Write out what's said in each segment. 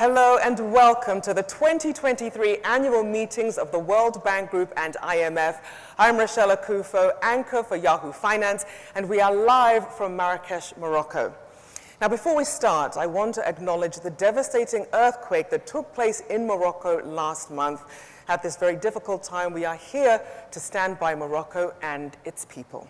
Hello and welcome to the 2023 annual meetings of the World Bank Group and IMF. I'm Rochelle Akufo, anchor for Yahoo Finance, and we are live from Marrakesh, Morocco. Now, before we start, I want to acknowledge the devastating earthquake that took place in Morocco last month. At this very difficult time, we are here to stand by Morocco and its people.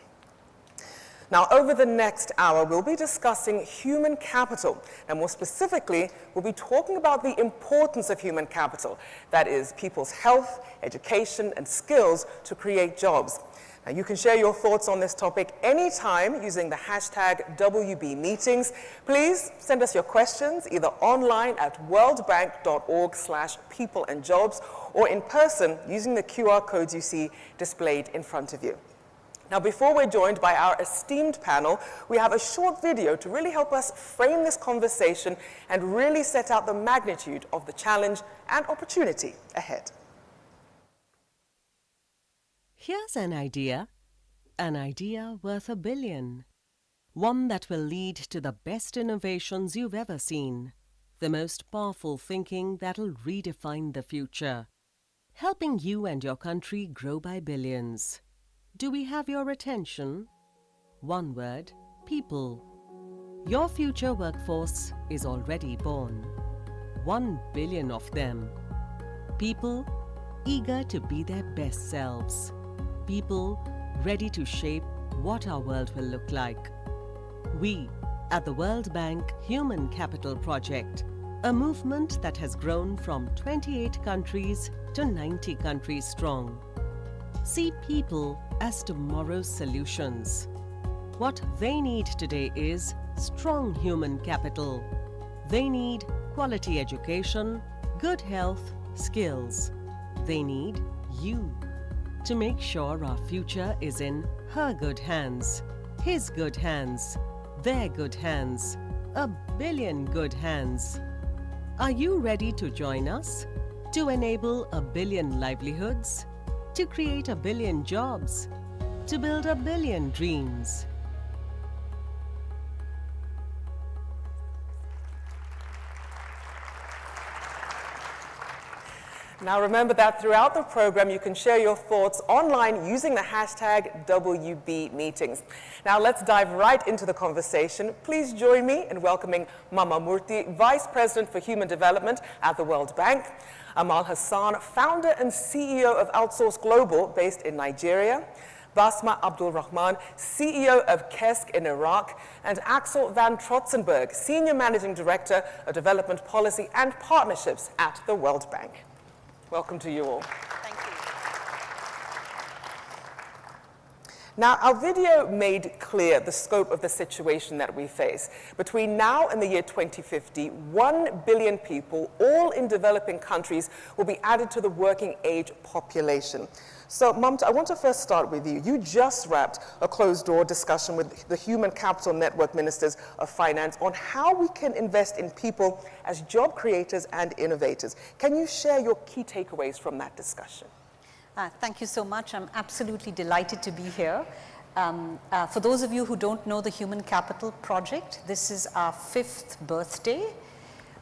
Now, over the next hour, we'll be discussing human capital, and more specifically, we'll be talking about the importance of human capital, that is, people's health, education, and skills to create jobs. Now, you can share your thoughts on this topic anytime using the hashtag WBmeetings. Please send us your questions either online at worldbank.org/peopleandjobs or in person using the QR codes you see displayed in front of you. Now, before we're joined by our esteemed panel, we have a short video to really help us frame this conversation and really set out the magnitude of the challenge and opportunity ahead. Here's an idea worth $1 billion. One that will lead to the best innovations you've ever seen. The most powerful thinking that'll redefine the future. Helping you and your country grow by billions. Do we have your attention? One word, people. Your future workforce is already born. 1 billion of them. People eager to be their best selves. People ready to shape what our world will look like. We, at the World Bank Human Capital Project, a movement that has grown from 28 countries to 90 countries strong. See people as tomorrow's solutions. What they need today is strong human capital. They need quality education, good health, skills. They need you to make sure our future is in her good hands, his good hands, their good hands, 1 billion good hands. Are you ready to join us to enable 1 billion livelihoods? To create 1 billion jobs, to build 1 billion dreams. Now remember that throughout the program you can share your thoughts online using the hashtag WBmeetings. Now let's dive right into the conversation. Please join me in welcoming Mama Murthy, Vice President for Human Development at the World Bank, Amal Hassan, founder and CEO of Outsource Global based in Nigeria, Basma Abdul Rahman, CEO of KESK in Iraq, and Axel van Trotzenberg, Senior Managing Director of Development Policy and Partnerships at the World Bank. Welcome to you all. Thank you. Now, our video made clear the scope of the situation that we face. Between now and the year 2050, 1 billion people, all in developing countries, will be added to the working age population. So, Mamta, I want to first start with you. You just wrapped a closed-door discussion with the Human Capital Network Ministers of Finance on how we can invest in people as job creators and innovators. Can you share your key takeaways from that discussion? Thank you so much. I'm absolutely delighted to be here. For those of you who don't know the Human Capital Project, this is our 5th birthday.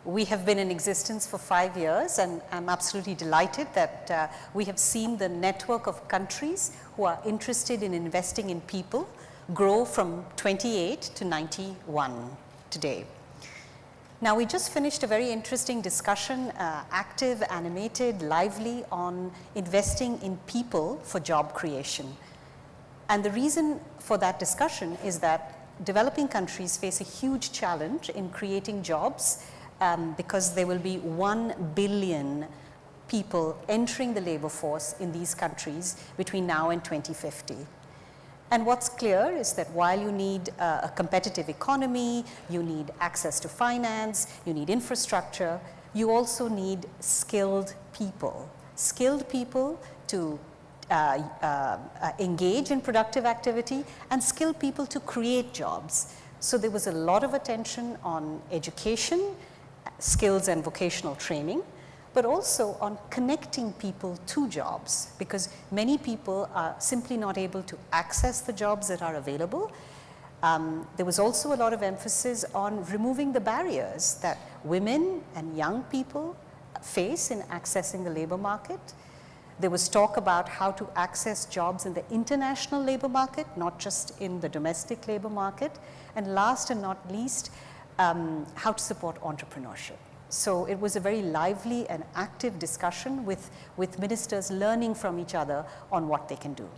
We have been in existence for 5 years, and I'm absolutely delighted that we have seen the network of countries who are interested in investing in people grow from 28 to 91 today. Now, we just finished a very interesting discussion, active, animated, lively, on investing in people for job creation. And the reason for that discussion is that developing countries face a huge challenge in creating jobs because there will be 1 billion people entering the labor force in these countries between now and 2050. And what's clear is that while you need a competitive economy, you need access to finance, you need infrastructure, you also need skilled people to engage in productive activity and skilled people to create jobs. So there was a lot of attention on education, skills and vocational training, but also on connecting people to jobs, because many people are simply not able to access the jobs that are available. There was also a lot of emphasis on removing the barriers that women and young people face in accessing the labor market. There was talk about how to access jobs in the international labor market, not just in the domestic labor market. And last and not least, how to support entrepreneurship. So it was a very lively and active discussion with ministers learning from each other on what they can do.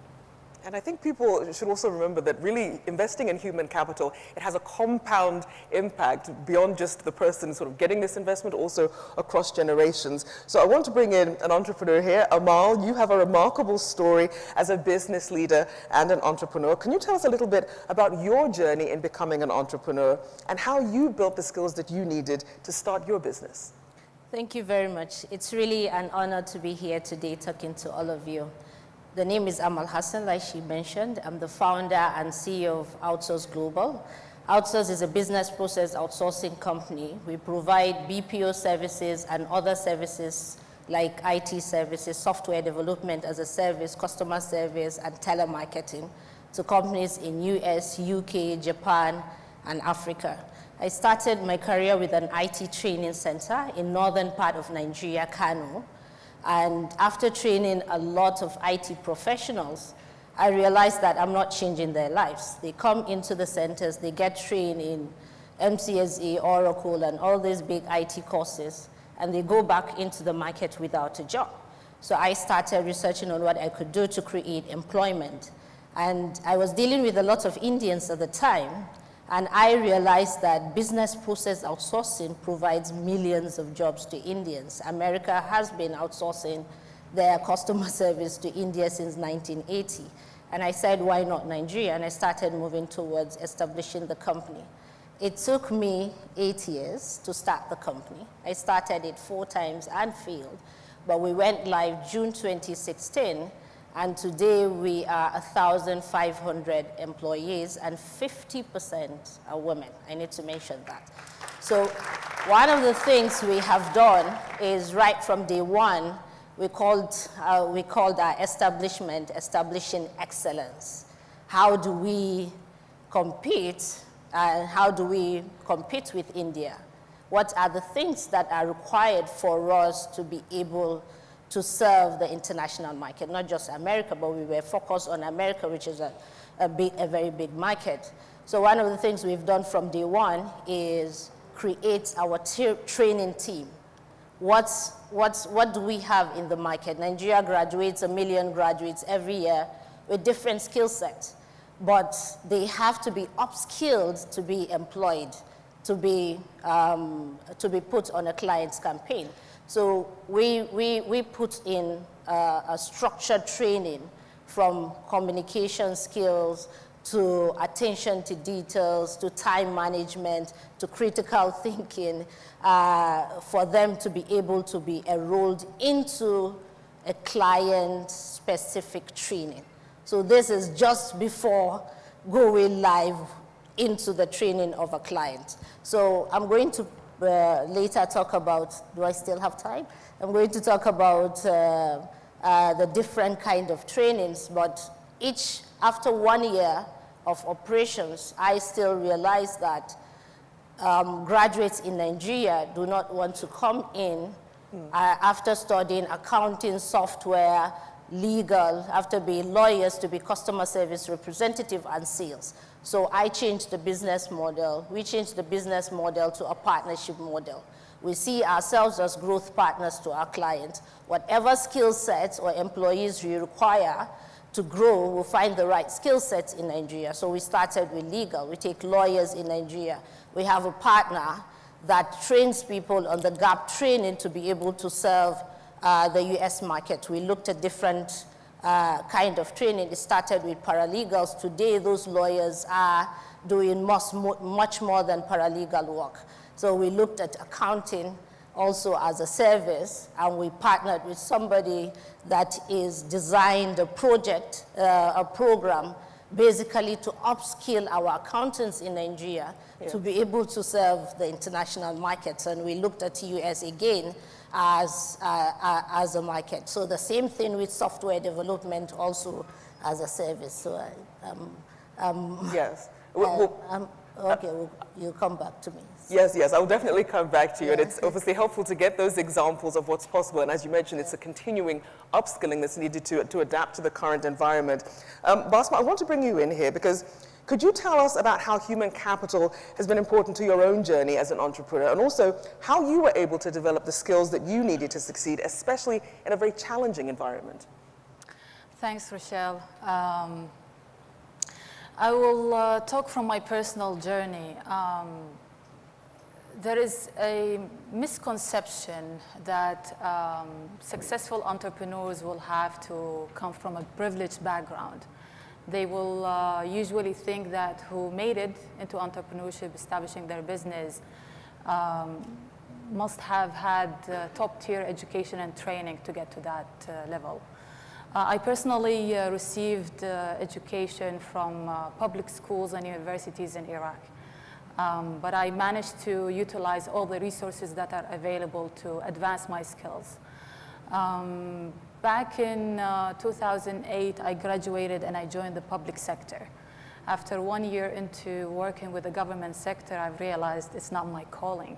And I think people should also remember that really investing in human capital, it has a compound impact beyond just the person sort of getting this investment, also across generations. So I want to bring in an entrepreneur here. Amal, you have a remarkable story as a business leader and an entrepreneur. Can you tell us a little bit about your journey in becoming an entrepreneur and how you built the skills that you needed to start your business? Thank you very much. It's really an honor to be here today talking to all of you. The name is Amal Hassan, like she mentioned. I'm the founder and CEO of Outsource Global. Outsource is a business process outsourcing company. We provide BPO services and other services like IT services, software development as a service, customer service, and telemarketing to companies in US, UK, Japan, and Africa. I started my career with an IT training center in northern part of Nigeria, Kano. And after training a lot of IT professionals, I realized that I'm not changing their lives. They come into the centers, they get trained in MCSA, Oracle, and all these big IT courses, and they go back into the market without a job. So I started researching on what I could do to create employment. And I was dealing with a lot of Indians at the time, and I realized that business process outsourcing provides millions of jobs to Indians. America has been outsourcing their customer service to India since 1980. And I said, why not Nigeria? And I started moving towards establishing the company. It took me 8 years to start the company. I started it 4 times and failed, but we went live June 2016. And today we are 1,500 employees and 50% are women. I need to mention that. So one of the things we have done is right from day one, we called our establishment establishing excellence. How do we compete and how do we compete with India? What are the things that are required for us to be able to serve the international market, not just America, but we were focused on America, which is a very big market. So one of the things we've done from day one is create our training team. What do we have in the market? Nigeria graduates 1 million graduates every year with different skill sets, but they have to be upskilled to be employed, to be put on a client's campaign. So we put in a structured training from communication skills to attention to details, to time management, to critical thinking, for them to be able to be enrolled into a client-specific training. So this is just before going live into the training of a client. So I'm going to later talk about, do I still have time? I'm going to talk about the different kind of trainings, but after 1 year of operations, I still realize that graduates in Nigeria do not want to come in after studying accounting, software, legal, after being lawyers to be customer service representative and sales. So I changed the business model. We changed the business model to a partnership model. We see ourselves as growth partners to our clients. Whatever skill sets or employees we require to grow, we'll find the right skill sets in Nigeria. So we started with legal. We take lawyers in Nigeria. We have a partner that trains people on the gap training to be able to serve the US market. We looked at different kind of training. It started with paralegals. Today, those lawyers are doing much more than paralegal work. So we looked at accounting also as a service, and we partnered with somebody that is designed a project, a program, basically to upskill our accountants in Nigeria to be able to serve the international markets. And we looked at US again as a market. So the same thing with software development also as a service. So yes. You'll come back to me. Yes, I'll definitely come back to you. Yeah. And it's obviously helpful to get those examples of what's possible. And as you mentioned, it's a continuing upskilling that's needed to adapt to the current environment. Basma, I want to bring you in here because could you tell us about how human capital has been important to your own journey as an entrepreneur, and also how you were able to develop the skills that you needed to succeed, especially in a very challenging environment? Thanks, Rochelle. I will talk from my personal journey. There is a misconception that successful entrepreneurs will have to come from a privileged background. They will usually think that who made it into entrepreneurship, establishing their business, must have had top-tier education and training to get to that level. I personally received education from public schools and universities in Iraq. But I managed to utilize all the resources that are available to advance my skills. Back in 2008, I graduated and I joined the public sector. After 1 year into working with the government sector, I've realized it's not my calling.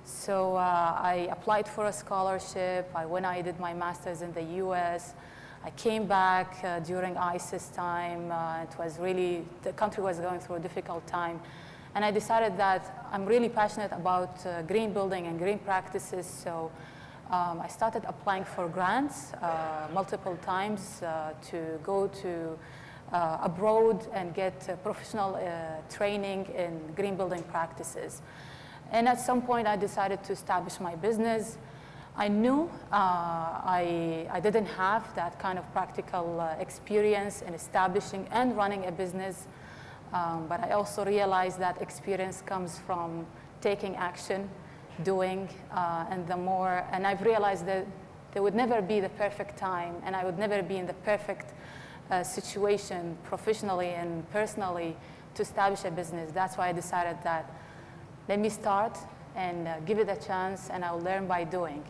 So I applied for a scholarship. I did my master's in the US. I came back during ISIS time. It was really, the country was going through a difficult time. And I decided that I'm really passionate about green building and green practices. So I started applying for grants multiple times to go to abroad and get professional training in green building practices. And at some point, I decided to establish my business. I knew I didn't have that kind of practical experience in establishing and running a business, but I also realized that experience comes from taking action, doing, and I've realized that there would never be the perfect time, and I would never be in the perfect situation professionally and personally to establish a business. That's why I decided that let me start and give it a chance, and I'll learn by doing.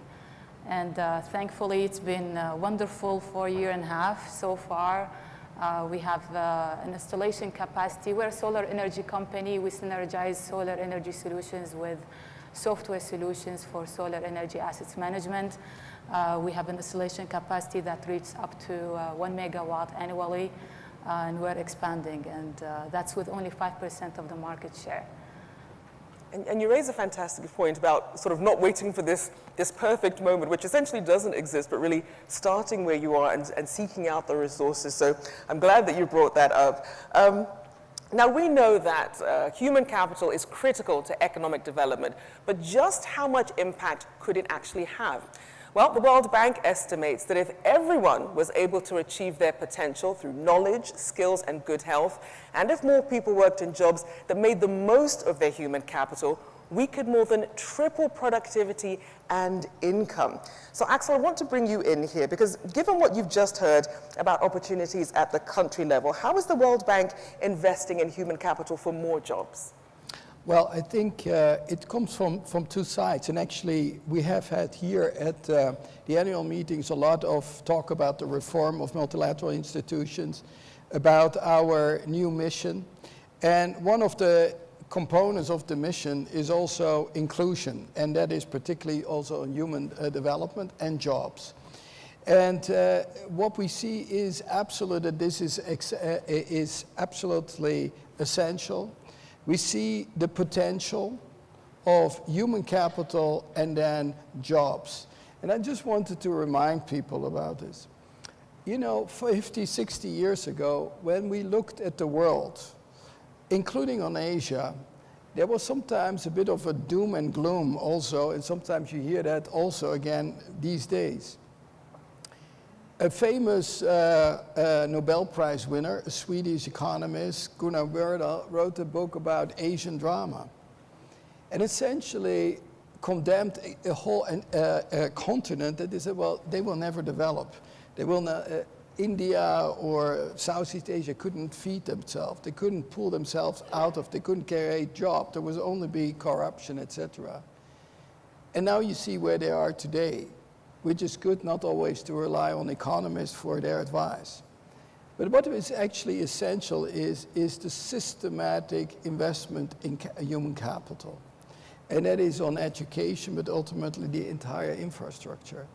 And thankfully, it's been a wonderful 4.5 years so far. We have an installation capacity. We're a solar energy company. We synergize solar energy solutions with software solutions for solar energy assets management. We have an installation capacity that reaches up to 1 megawatt annually, and we're expanding. And that's with only 5% of the market share. And you raise a fantastic point about sort of not waiting for this perfect moment, which essentially doesn't exist, but really starting where you are and seeking out the resources. So I'm glad that you brought that up. Now, we know that human capital is critical to economic development, but just how much impact could it actually have? Well, the World Bank estimates that if everyone was able to achieve their potential through knowledge, skills, and good health, and if more people worked in jobs that made the most of their human capital, we could more than triple productivity and income. So Axel, I want to bring you in here because given what you've just heard about opportunities at the country level, how is the World Bank investing in human capital for more jobs? Well, I think it comes from two sides. And actually, we have had here at the annual meetings a lot of talk about the reform of multilateral institutions, about our new mission. And one of the components of the mission is also inclusion, and that is particularly also in human development and jobs. And what we see is absolutely that this is absolutely essential. We see the potential of human capital and then jobs. And I just wanted to remind people about this. You know, 50, 60 years ago, when we looked at the world, including on Asia, there was sometimes a bit of a doom and gloom also, and sometimes you hear that also again these days. A famous Nobel Prize winner, a Swedish economist, Gunnar Myrdal, wrote a book about Asian drama, and essentially condemned a whole continent that they said, well, they will never develop. They will not. India or Southeast Asia couldn't feed themselves. They couldn't pull themselves out of. They couldn't create jobs. There was only be corruption, etc. And now you see where they are today, which is good not always to rely on economists for their advice. But what is actually essential is the systematic investment in human capital. And that is on education, but ultimately the entire infrastructure.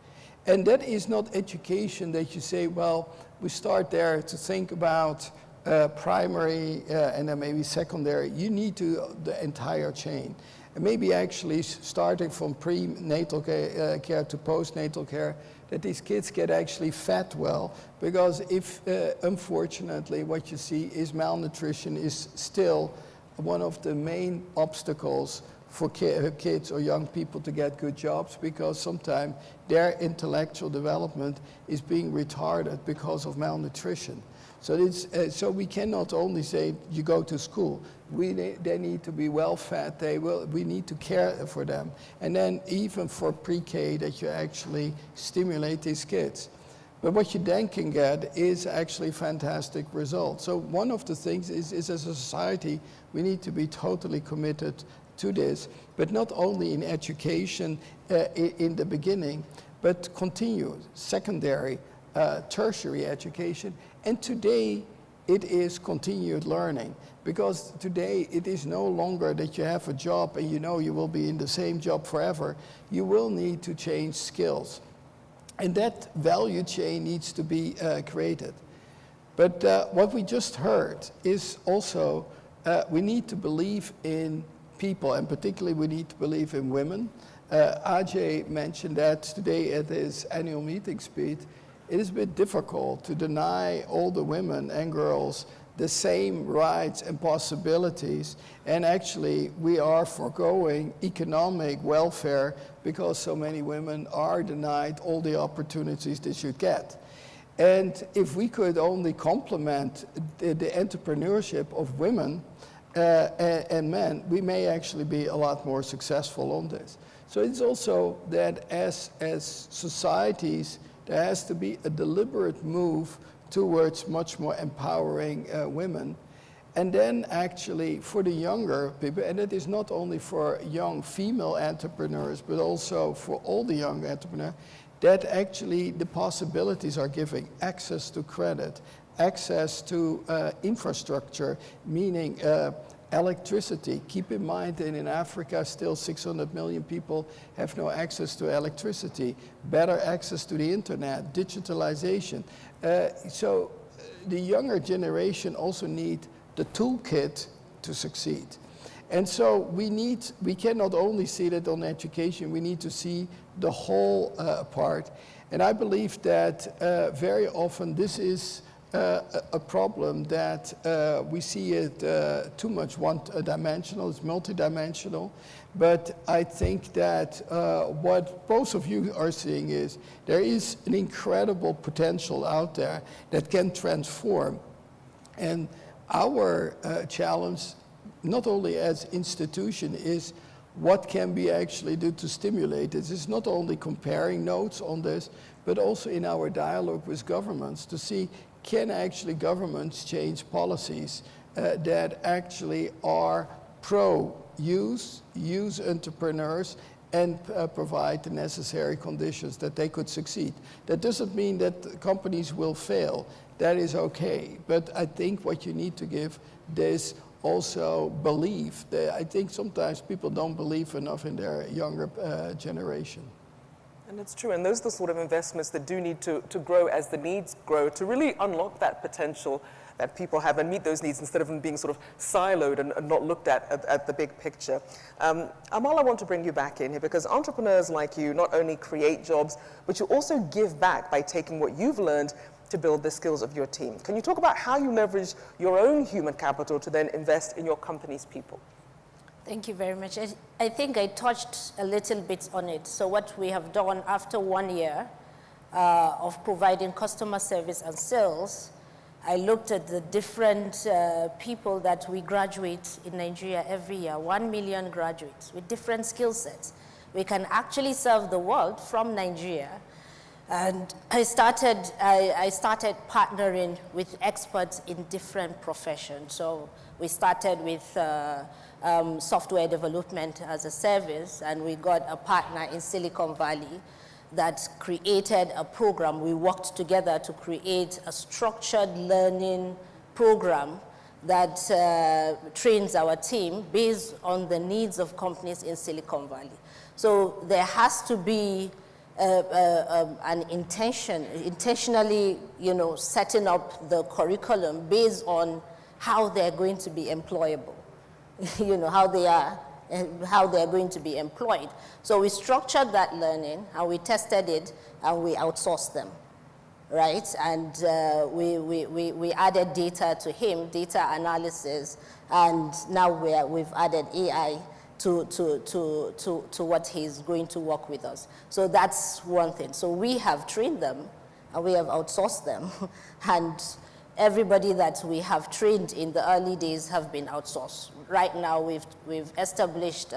And that is not education that you say, well, we start there to think about primary and then maybe secondary. You need to the entire chain. And maybe actually starting from prenatal care to postnatal care, that these kids get actually fed well. Because if, unfortunately, what you see is malnutrition is still one of the main obstacles for kids or young people to get good jobs, because sometimes their intellectual development is being retarded because of malnutrition. So, so we cannot only say you go to school. They need to be well fed. We need to care for them. And then even for pre-K, that you actually stimulate these kids. But what you then can get is actually fantastic results. So one of the things is as a society, we need to be totally committed to this, but not only in education in the beginning, but continue secondary, tertiary education. And today it is continued learning, because today it is no longer that you have a job and you know you will be in the same job forever. You will need to change skills. And that value chain needs to be created. But what we just heard is also we need to believe in people, and particularly we need to believe in women. Ajay mentioned that today at his annual meeting speech. It is a bit difficult to deny all the women and girls the same rights and possibilities, and actually we are foregoing economic welfare because so many women are denied all the opportunities they should get. And if we could only complement the entrepreneurship of women and men, we may actually be a lot more successful on this. So it's also that as societies, there has to be a deliberate move towards much more empowering women. And then actually for the younger people, and it is not only for young female entrepreneurs, but also for all the young entrepreneurs, that actually the possibilities are giving access to credit, access to infrastructure, meaning electricity. Keep in mind that in Africa, still 600 million people have no access to electricity, better access to the internet, digitalization. So the younger generation also need the toolkit to succeed. And so we cannot only see that on education, we need to see the whole part. And I believe that very often this is a problem that we see it too much one-dimensional, it's multidimensional. But I think that what both of you are seeing is there is an incredible potential out there that can transform. And our challenge, not only as institution, is what can we actually do to stimulate this. It's not only comparing notes on this, but also in our dialogue with governments to see, can actually governments change policies that actually are pro-use entrepreneurs, and provide the necessary conditions that they could succeed. That doesn't mean that companies will fail. That is okay. But I think what you need to give is also belief. I think sometimes people don't believe enough in their younger generation. And it's true, and those are the sort of investments that do need to grow as the needs grow, to really unlock that potential that people have and meet those needs instead of them being sort of siloed and not looked at the big picture. Amal, I want to bring you back in here because entrepreneurs like you not only create jobs, but you also give back by taking what you've learned to build the skills of your team. Can you talk about how you leverage your own human capital to then invest in your company's people? Thank you very much. I think I touched a little bit on it. So what we have done after 1 year of providing customer service and sales, I looked at the different people that we graduate in Nigeria every year, 1 million graduates with different skill sets. We can actually serve the world from Nigeria. And I started partnering with experts in different professions. So we started with software development as a service, and we got a partner in Silicon Valley that created a program. We worked together to create a structured learning program that trains our team based on the needs of companies in Silicon Valley. So there has to be an intentionally, setting up the curriculum based on how they're going to be employable, how they are going to be employed. So we structured that learning, and we tested it, and we outsourced them, right? And we added data to him, data analysis, and now we've added AI to what he's going to work with us. So that's one thing. So we have trained them, and we have outsourced them, and everybody that we have trained in the early days have been outsourced. Right now, we've established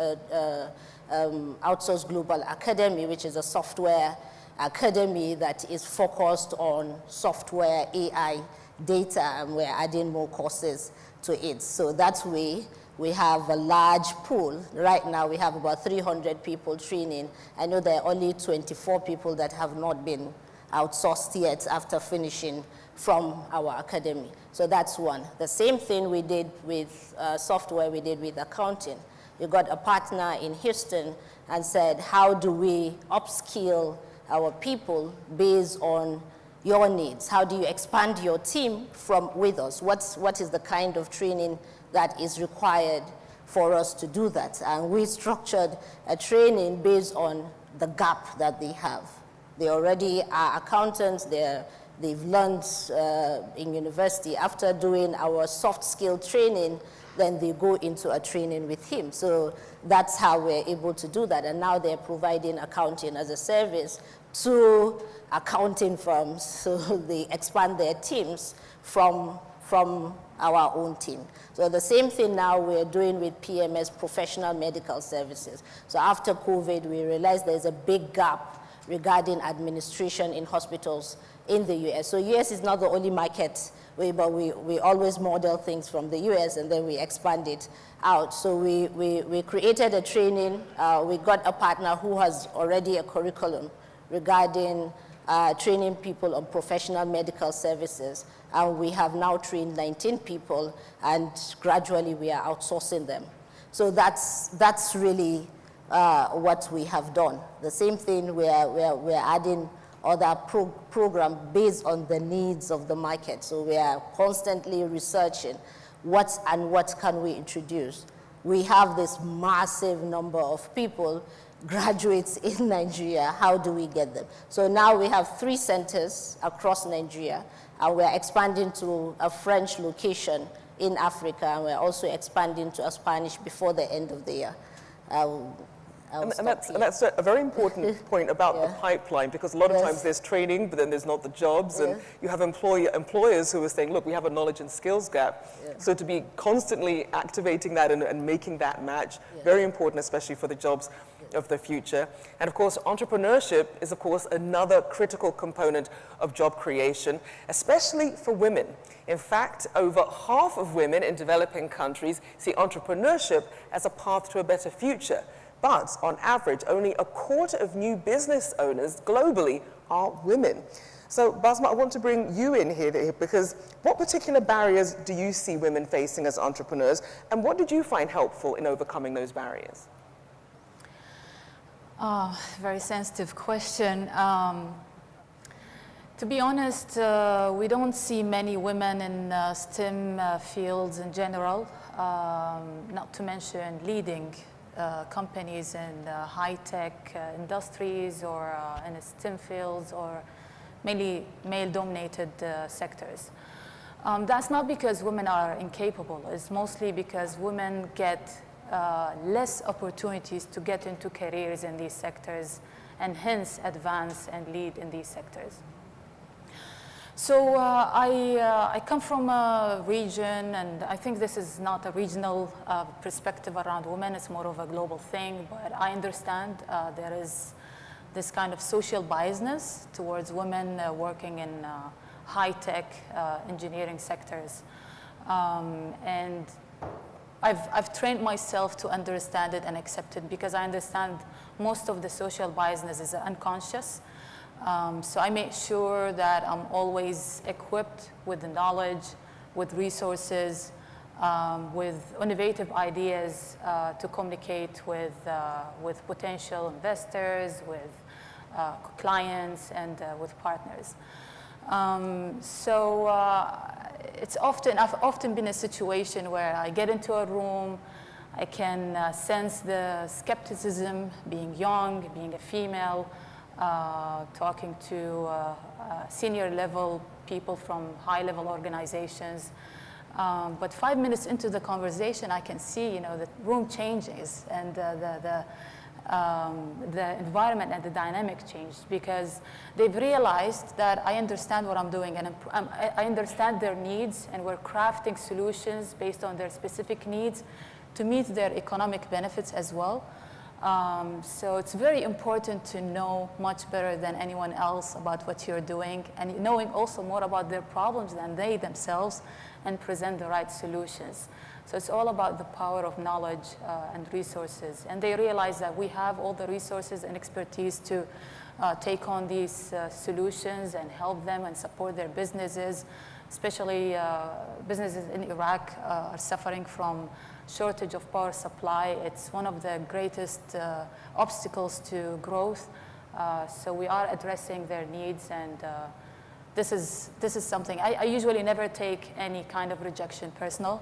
Outsource Global Academy, which is a software academy that is focused on software, AI, data, and we're adding more courses to it. So that way, we have a large pool. Right now, we have about 300 people training. I know there are only 24 people that have not been outsourced yet after finishing from our academy. So that's one. The same thing we did with software, we did with accounting. We got a partner in Houston and said, how do we upskill our people based on your needs? How do you expand your team with us? What is the kind of training that is required for us to do that? And we structured a training based on the gap that they have. They already are accountants, they've learned in university. After doing our soft skill training, then they go into a training with him. So that's how we're able to do that. And now they're providing accounting as a service to accounting firms, so they expand their teams from our own team. So the same thing now we're doing with PMS, professional medical services. So after COVID, we realized there's a big gap regarding administration in hospitals in the US. So US is not the only market, but we always model things from the US and then we expand it out. So we created a training. We got a partner who has already a curriculum regarding training people on professional medical services. And we have now trained 19 people, and gradually we are outsourcing them. So that's really what we have done. The same thing, we're adding other program based on the needs of the market. So we are constantly researching what can we introduce. We have this massive number of people, graduates in Nigeria. How do we get them? So now we have 3 centers across Nigeria, and we're expanding to a French location in Africa, and we're also expanding to a Spanish before the end of the year. And that's a very important point about the pipeline, because a lot of times there's training, but then there's not the jobs, and you have employers who are saying, look, we have a knowledge and skills gap. So to be constantly activating that and making that match, very important, especially for the jobs of the future. And of course, entrepreneurship is, of course, another critical component of job creation, especially for women. In fact, over half of women in developing countries see entrepreneurship as a path to a better future. But on average, only a quarter of new business owners globally are women. So Basma, I want to bring you in here because what particular barriers do you see women facing as entrepreneurs, and what did you find helpful in overcoming those barriers? Very sensitive question. To be honest, we don't see many women in STEM fields in general, not to mention leading companies in high-tech industries or in STEM fields or mainly male-dominated sectors. That's not because women are incapable. It's mostly because women get less opportunities to get into careers in these sectors and hence advance and lead in these sectors. So I come from a region, and I think this is not a regional perspective around women, it's more of a global thing, but I understand there is this kind of social biasness towards women working in high-tech engineering sectors. And I've trained myself to understand it and accept it, because I understand most of the social biasness is unconscious. So I make sure that I'm always equipped with the knowledge, with resources, with innovative ideas to communicate with potential investors, with clients, and with partners. I've often been in a situation where I get into a room, I can sense the skepticism, being young, being a female, talking to senior level people from high level organizations. But 5 minutes into the conversation, I can see, the room changes, and the environment and the dynamic changed, because they've realized that I understand what I'm doing, and I understand their needs, and we're crafting solutions based on their specific needs to meet their economic benefits as well. So it's very important to know much better than anyone else about what you're doing, and knowing also more about their problems than they themselves, and present the right solutions. So it's all about the power of knowledge and resources. And they realize that we have all the resources and expertise to take on these solutions and help them and support their businesses, especially businesses in Iraq are suffering from shortage of power supply. It's one of the greatest obstacles to growth. So we are addressing their needs, and this is something, I usually never take any kind of rejection personal.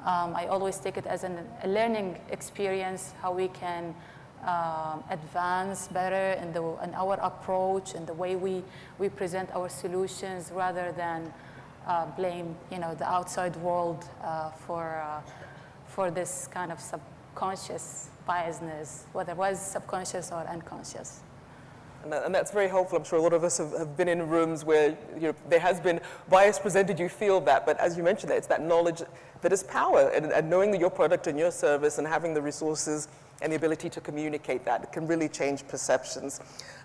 I always take it as a learning experience, how we can advance better in our approach and the way we present our solutions, rather than blame the outside world for this kind of subconscious biasness, whether it was subconscious or unconscious. And that's very helpful. I'm sure a lot of us have been in rooms where there has been bias presented, you feel that, but as you mentioned, it's that knowledge that is power, and knowing that your product and your service and having the resources and the ability to communicate that can really change perceptions.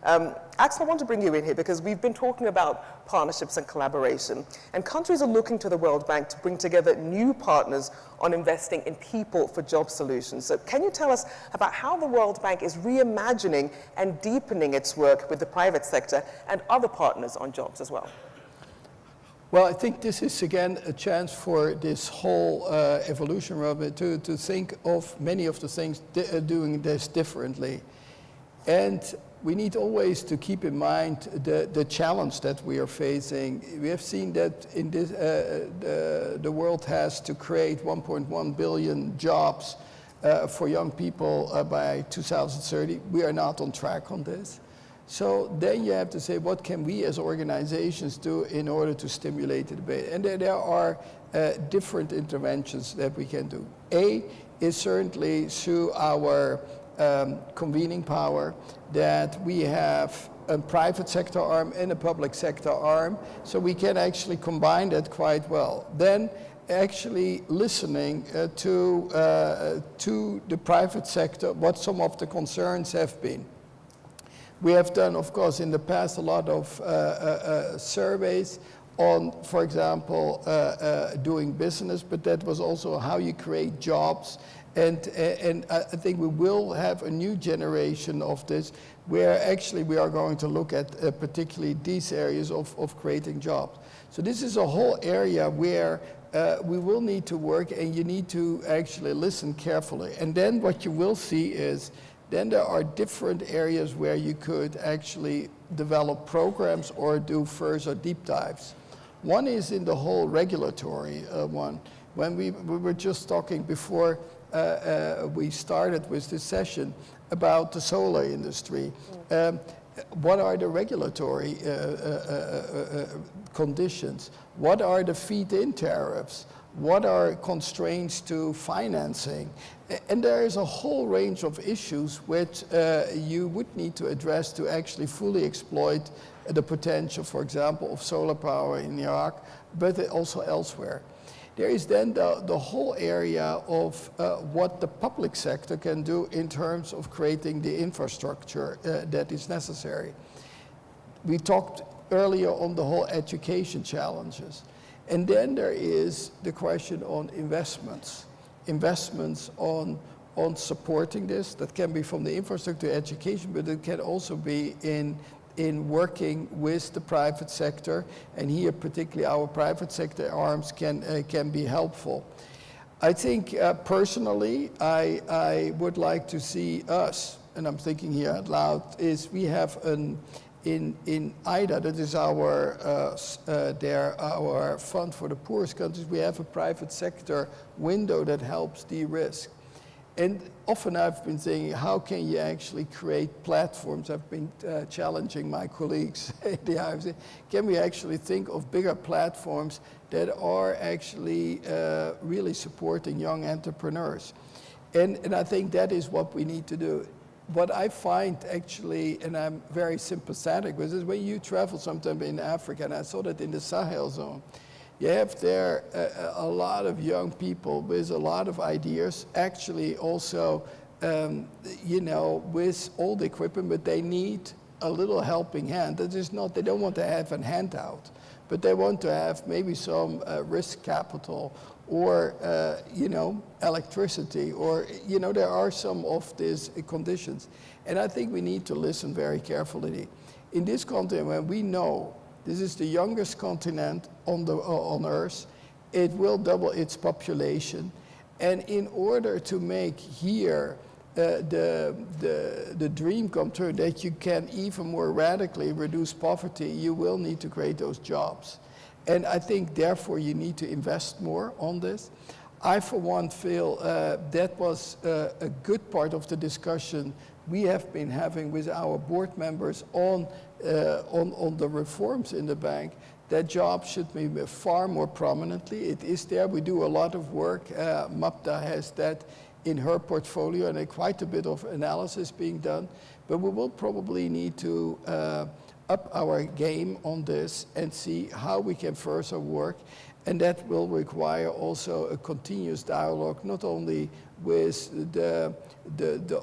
Axel, I want to bring you in here because we've been talking about partnerships and collaboration, and countries are looking to the World Bank to bring together new partners on investing in people for job solutions. So can you tell us about how the World Bank is reimagining and deepening its work with the private sector and other partners on jobs as well? Well, I think this is, again, a chance for this whole evolution of it to think of many of the things doing this differently. And we need always to keep in mind the challenge that we are facing. We have seen that in this, the world has to create 1.1 billion jobs for young people by 2030. We are not on track on this. So then you have to say, what can we as organizations do in order to stimulate the debate? And there are different interventions that we can do. A is certainly through our convening power, that we have a private sector arm and a public sector arm, so we can actually combine that quite well. Then actually listening to the private sector, what some of the concerns have been. We have done, of course, in the past a lot of surveys on, for example, doing business, but that was also how you create jobs. And I think we will have a new generation of this, where actually we are going to look at particularly these areas of creating jobs. So this is a whole area where we will need to work, and you need to actually listen carefully. And then what you will see is, then there are different areas where you could actually develop programs or do further deep dives. One is in the whole regulatory one. When we were just talking before we started with this session about the solar industry. What are the regulatory conditions? What are the feed-in tariffs? What are constraints to financing? And there is a whole range of issues which you would need to address to actually fully exploit the potential, for example, of solar power in Iraq, but also elsewhere. There is then the whole area of what the public sector can do in terms of creating the infrastructure that is necessary. We talked earlier on the whole education challenges. And then there is the question on investments. investments on supporting this. That can be from the infrastructure education, but it can also be in working with the private sector, and here particularly our private sector arms can be helpful. I think personally, I would like to see us, and I'm thinking here out loud, is we have in IDA, that is our fund for the poorest countries, we have a private sector window that helps de-risk. And often I've been saying, how can you actually create platforms? I've been challenging my colleagues at the IMF. Can we actually think of bigger platforms that are actually really supporting young entrepreneurs? And I think that is what we need to do. What I find actually, and I'm very sympathetic with, is when you travel sometime in Africa, and I saw that in the Sahel zone, you have there a lot of young people with a lot of ideas, actually also, you know, with all the equipment, but they need a little helping hand. That is not, they don't want to have a handout, but they want to have maybe some risk capital or, you know, electricity, or, you know, there are some of these conditions. And I think we need to listen very carefully. In this continent, when we know this is the youngest continent on Earth, it will double its population. And in order to make here the dream come true, that you can even more radically reduce poverty, you will need to create those jobs. And I think, therefore, you need to invest more on this. I, for one, feel that was a good part of the discussion we have been having with our board members on the reforms in the bank, that jobs should be far more prominently. It is there. We do a lot of work. Mapta has that in her portfolio, and quite a bit of analysis being done. But we will probably need to up our game on this and see how we can further work. And that will require also a continuous dialogue, not only with the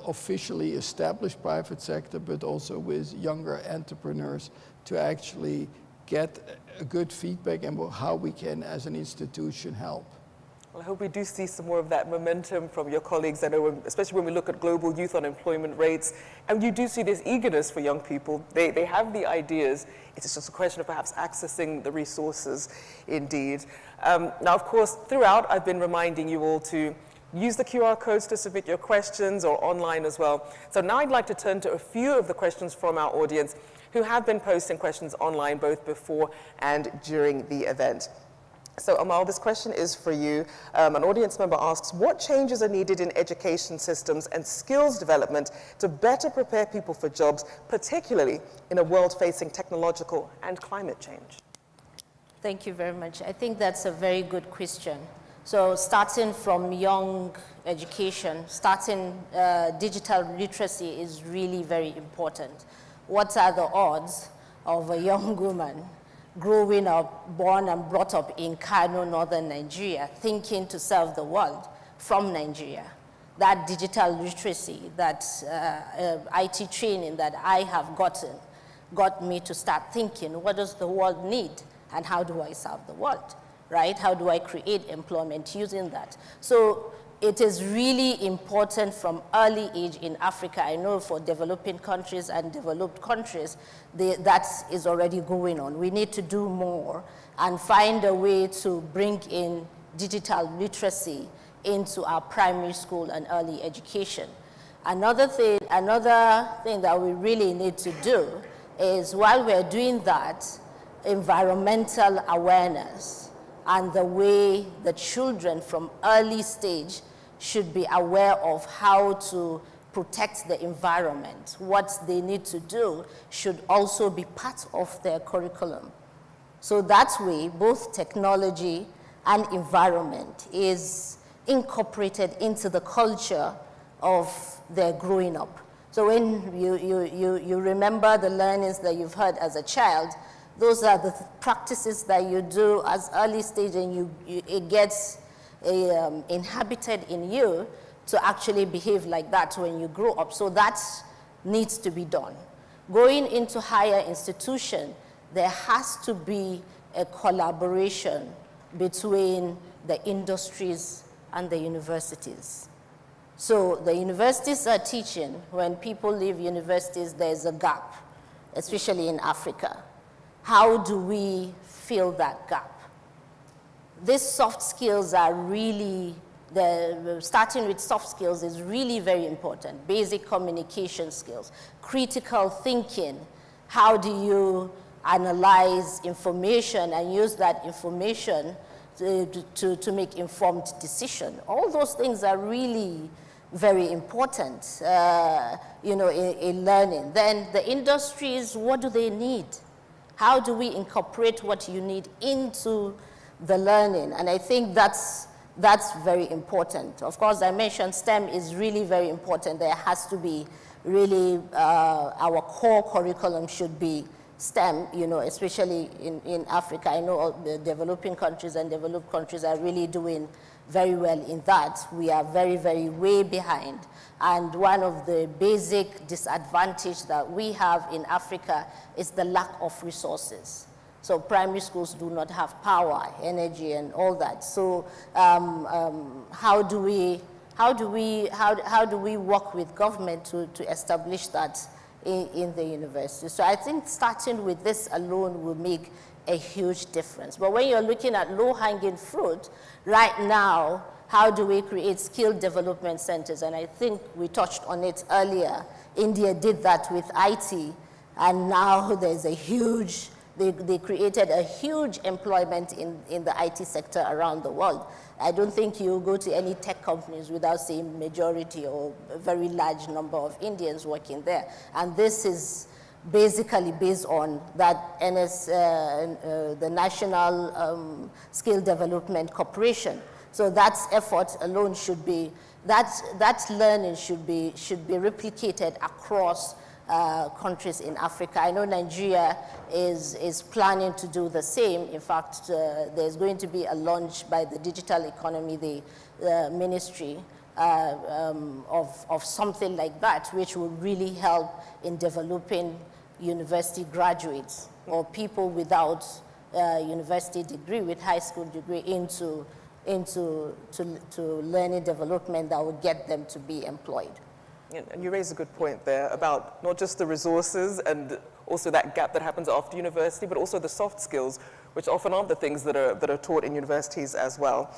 officially established private sector, but also with younger entrepreneurs to actually get a good feedback and how we can, as an institution, help. Well, I hope we do see some more of that momentum from your colleagues. I know, especially when we look at global youth unemployment rates, and you do see this eagerness for young people. They have the ideas. It's just a question of perhaps accessing the resources, indeed. Now, of course, throughout, I've been reminding you all to use the QR codes to submit your questions, or online as well. So now I'd like to turn to a few of the questions from our audience who have been posting questions online both before and during the event. So Amal, this question is for you. An audience member asks, what changes are needed in education systems and skills development to better prepare people for jobs, particularly in a world facing technological and climate change? Thank you very much. I think that's a very good question. So starting from young education, starting digital literacy is really very important. What are the odds of a young woman growing up, born and brought up in Kano, northern Nigeria, thinking to serve the world from Nigeria? That digital literacy, that IT training that I have gotten, got me to start thinking, what does the world need and how do I serve the world, right? How do I create employment using that? So it is really important from early age in Africa. I know for developing countries and developed countries, that is already going on. We need to do more and find a way to bring in digital literacy into our primary school and early education. Another thing that we really need to do is, while we're doing that, environmental awareness and the way the children from early stage should be aware of how to protect the environment. What they need to do should also be part of their curriculum. So that way, both technology and environment is incorporated into the culture of their growing up. So when you remember the learnings that you've heard as a child, those are the practices that you do as early stage, and it gets inhabited in you to actually behave like that when you grow up. So that needs to be done. Going into higher institution, there has to be a collaboration between the industries and the universities. So the universities are teaching. When people leave universities, there's a gap, especially in Africa. How do we fill that gap? These soft skills are really, starting with soft skills is really very important. Basic communication skills, critical thinking. How do you analyze information and use that information to make informed decision? All those things are really very important, in learning. Then the industries, what do they need? How do we incorporate what you need into the learning? And I think that's very important. Of course, I mentioned STEM is really very important. There has to be really, our core curriculum should be STEM, especially in Africa. I know the developing countries and developed countries are really doing very well in that. We are very, very way behind. And one of the basic disadvantages that we have in Africa is the lack of resources. So primary schools do not have power, energy, and all that. So how do we work with government to establish that in the university? So I think starting with this alone will make a huge difference. But when you're looking at low-hanging fruit, right now, how do we create skill development centers? And I think we touched on it earlier. India did that with IT, and now there's a huge, they created a huge employment in the IT sector around the world. I don't think you go to any tech companies without seeing majority or a very large number of Indians working there. And this is basically based on that the National Skill Development Corporation. So that effort alone should be, that learning should be replicated across countries in Africa. I know Nigeria is planning to do the same. In fact, there's going to be a launch by the Digital Economy, the ministry, of something like that, which will really help in developing university graduates or people without university degree, with high school degree, into learning development that will get them to be employed. And you raise a good point there about not just the resources and also that gap that happens after university, but also the soft skills, which often aren't the things that are taught in universities as well.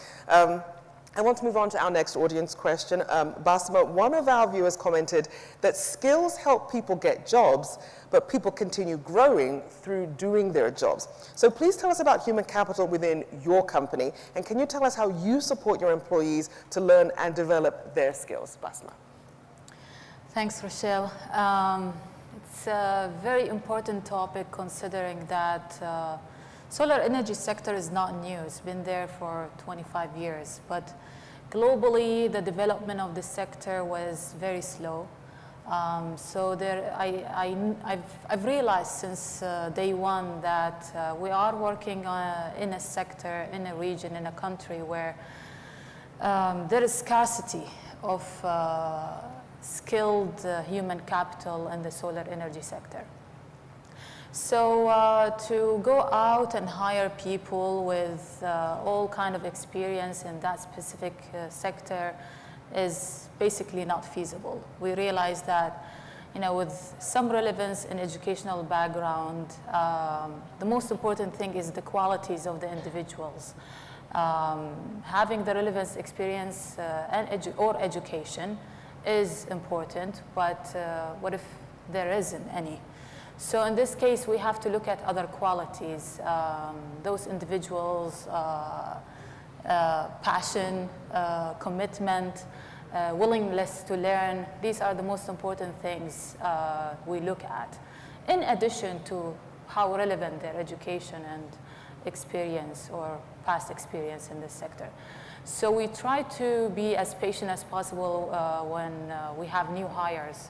I want to move on to our next audience question. Basma, one of our viewers commented that skills help people get jobs, but people continue growing through doing their jobs. So please tell us about human capital within your company, and can you tell us how you support your employees to learn and develop their skills? Basma. Thanks, Rochelle. It's a very important topic, considering that solar energy sector is not new. It's been there for 25 years, but globally the development of the sector was very slow. So I've realized since day one that we are working in a sector, in a region, in a country where there is scarcity of skilled human capital in the solar energy sector. So to go out and hire people with all kind of experience in that specific sector is basically not feasible. We realize that, with some relevance in educational background, the most important thing is the qualities of the individuals. Having the relevance experience or education is important, but what if there isn't any? So in this case, we have to look at other qualities. Those individuals, passion, commitment, willingness to learn, these are the most important things we look at, in addition to how relevant their education and experience or past experience in this sector. So we try to be as patient as possible when we have new hires.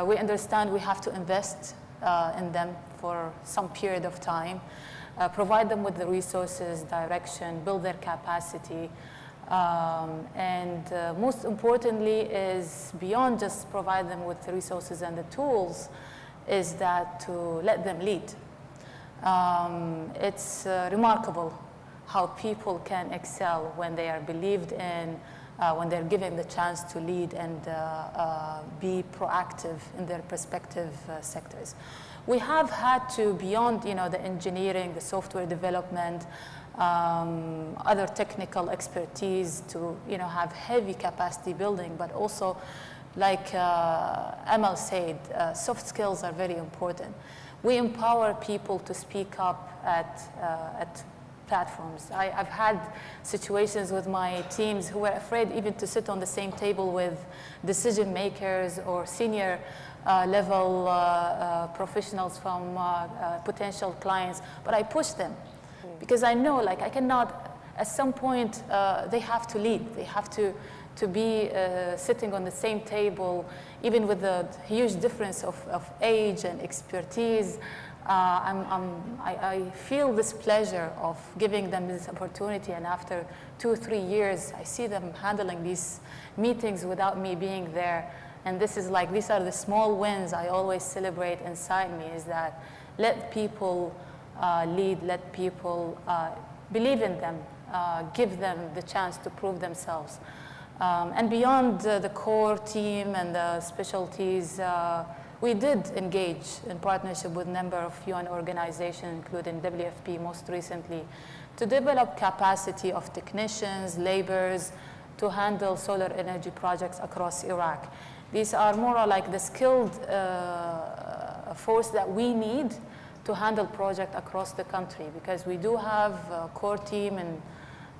We understand we have to invest in them for some period of time, provide them with the resources, direction, build their capacity, and most importantly is beyond just provide them with the resources and the tools, is that to let them lead. It's remarkable how people can excel when they are believed in, when they're given the chance to lead and be proactive in their respective sectors. We have had to, beyond the engineering, the software development, other technical expertise to have heavy capacity building, but also, like Amal said, soft skills are very important. We empower people to speak up at platforms. I've had situations with my teams who were afraid even to sit on the same table with decision makers or senior level professionals from potential clients, but I push them because I know, like, I cannot, at some point, they have to lead. They have to be sitting on the same table, even with the huge difference of age and expertise. I feel this pleasure of giving them this opportunity, and after 2 or 3 years, I see them handling these meetings without me being there. And this is like, these are the small wins I always celebrate inside me, is that let people lead, let people believe in them, give them the chance to prove themselves. And beyond the core team and the specialties, we did engage in partnership with a number of UN organizations, including WFP most recently, to develop capacity of technicians, laborers, to handle solar energy projects across Iraq. These are more like the skilled force that we need to handle projects across the country, because we do have a core team in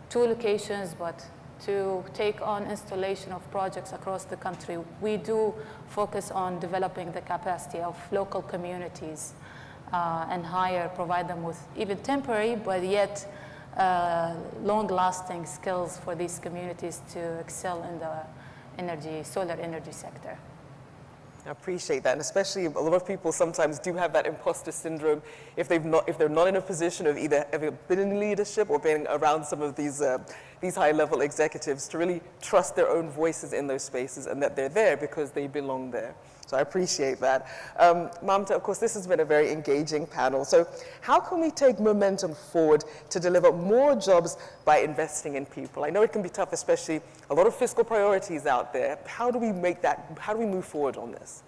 2 locations, but to take on installation of projects across the country, we do focus on developing the capacity of local communities and provide them with even temporary, but yet long-lasting skills for these communities to excel in the solar energy sector. I appreciate that, and especially a lot of people sometimes do have that imposter syndrome if they're not in a position of either having been in leadership or being around some of these high-level executives, to really trust their own voices in those spaces and that they're there because they belong there. So I appreciate that. Mamta, of course, this has been a very engaging panel. So how can we take momentum forward to deliver more jobs by investing in people? I know it can be tough, especially a lot of fiscal priorities out there. How do we move forward on this?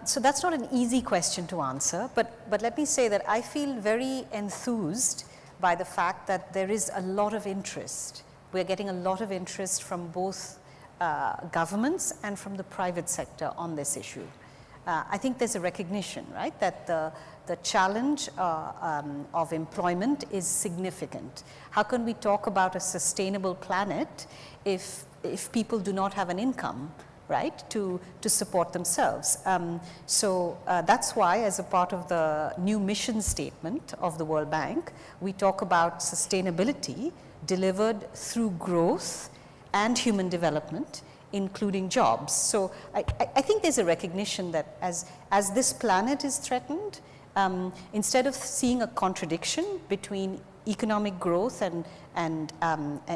So that's not an easy question to answer, but let me say that I feel very enthused by the fact that there is a lot of interest. We're getting a lot of interest from both governments and from the private sector on this issue. I think there's a recognition, right, that the challenge of employment is significant. How can we talk about a sustainable planet if people do not have an income, right, to support themselves? So that's why, as a part of the new mission statement of the World Bank, we talk about sustainability delivered through growth and human development, including jobs. So I think there's a recognition that as this planet is threatened, instead of seeing a contradiction between economic growth and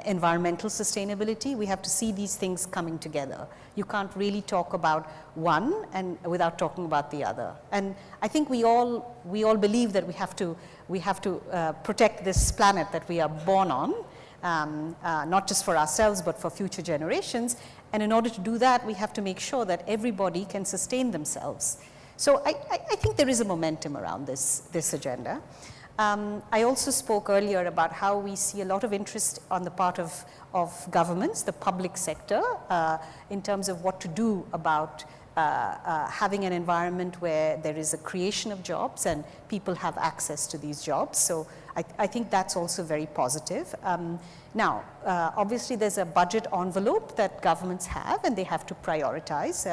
environmental sustainability, we have to see these things coming together. You can't really talk about one and without talking about the other. And I think we all believe that we have to protect this planet that we are born on. Not just for ourselves, but for future generations. And in order to do that, we have to make sure that everybody can sustain themselves. So I think there is a momentum around this agenda. I also spoke earlier about how we see a lot of interest on the part of governments, the public sector, in terms of what to do about having an environment where there is a creation of jobs and people have access to these jobs. So I think that's also very positive. Now, obviously there's a budget envelope that governments have, and they have to prioritize.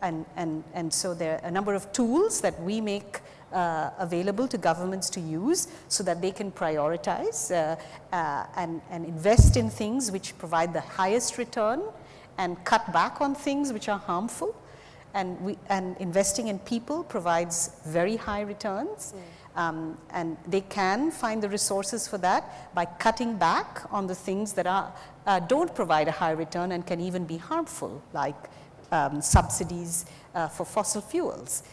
And so there are a number of tools that we make available to governments to use so that they can prioritize and invest in things which provide the highest return and cut back on things which are harmful. And investing in people provides very high returns. And they can find the resources for that by cutting back on the things that don't provide a high return and can even be harmful, like subsidies for fossil fuels,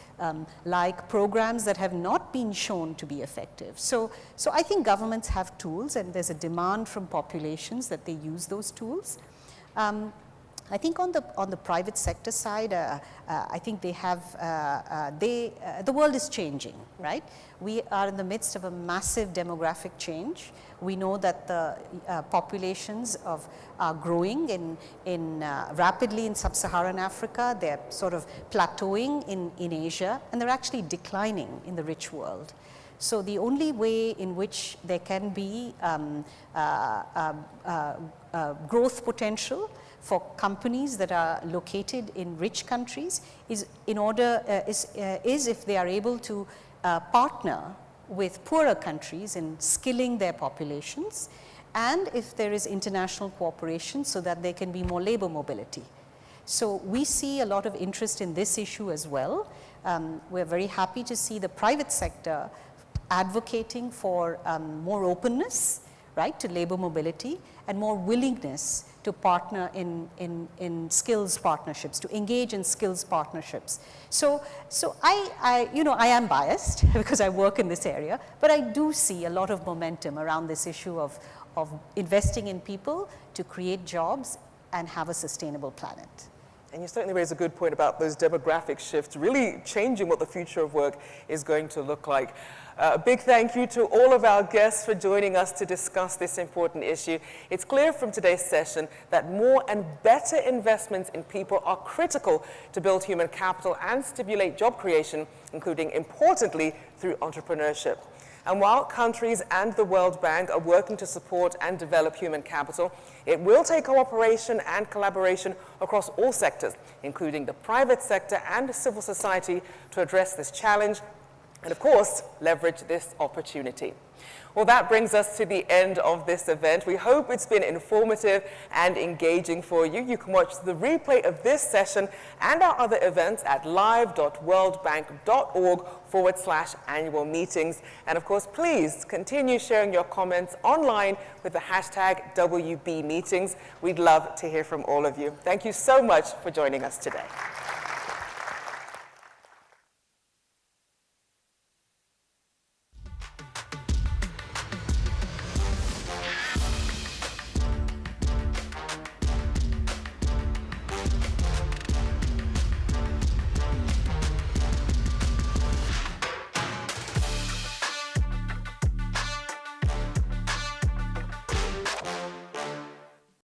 like programs that have not been shown to be effective. So I think governments have tools, and there's a demand from populations that they use those tools. I think on the private sector side, I think they have, the world is changing, right? We are in the midst of a massive demographic change. We know that the populations are growing rapidly in sub-Saharan Africa. They're sort of plateauing in Asia, and they're actually declining in the rich world. So the only way in which there can be growth potential for companies that are located in rich countries is if they are able to partner with poorer countries in skilling their populations, and if there is international cooperation so that there can be more labor mobility. So we see a lot of interest in this issue as well. We're very happy to see the private sector advocating for more openness, right, to labor mobility, and more willingness to partner in skills partnerships, to engage in skills partnerships. So I am biased because I work in this area, but I do see a lot of momentum around this issue of investing in people to create jobs and have a sustainable planet. And you certainly raise a good point about those demographic shifts, really changing what the future of work is going to look like. A big thank you to all of our guests for joining us to discuss this important issue. It's clear from today's session that more and better investments in people are critical to build human capital and stimulate job creation, including, importantly, through entrepreneurship. And while countries and the World Bank are working to support and develop human capital, it will take cooperation and collaboration across all sectors, including the private sector and civil society, to address this challenge and, of course, leverage this opportunity. Well, that brings us to the end of this event. We hope it's been informative and engaging for you. You can watch the replay of this session and our other events at live.worldbank.org/annual meetings. And of course, please continue sharing your comments online with the hashtag WB meetings. We'd love to hear from all of you. Thank you so much for joining us today.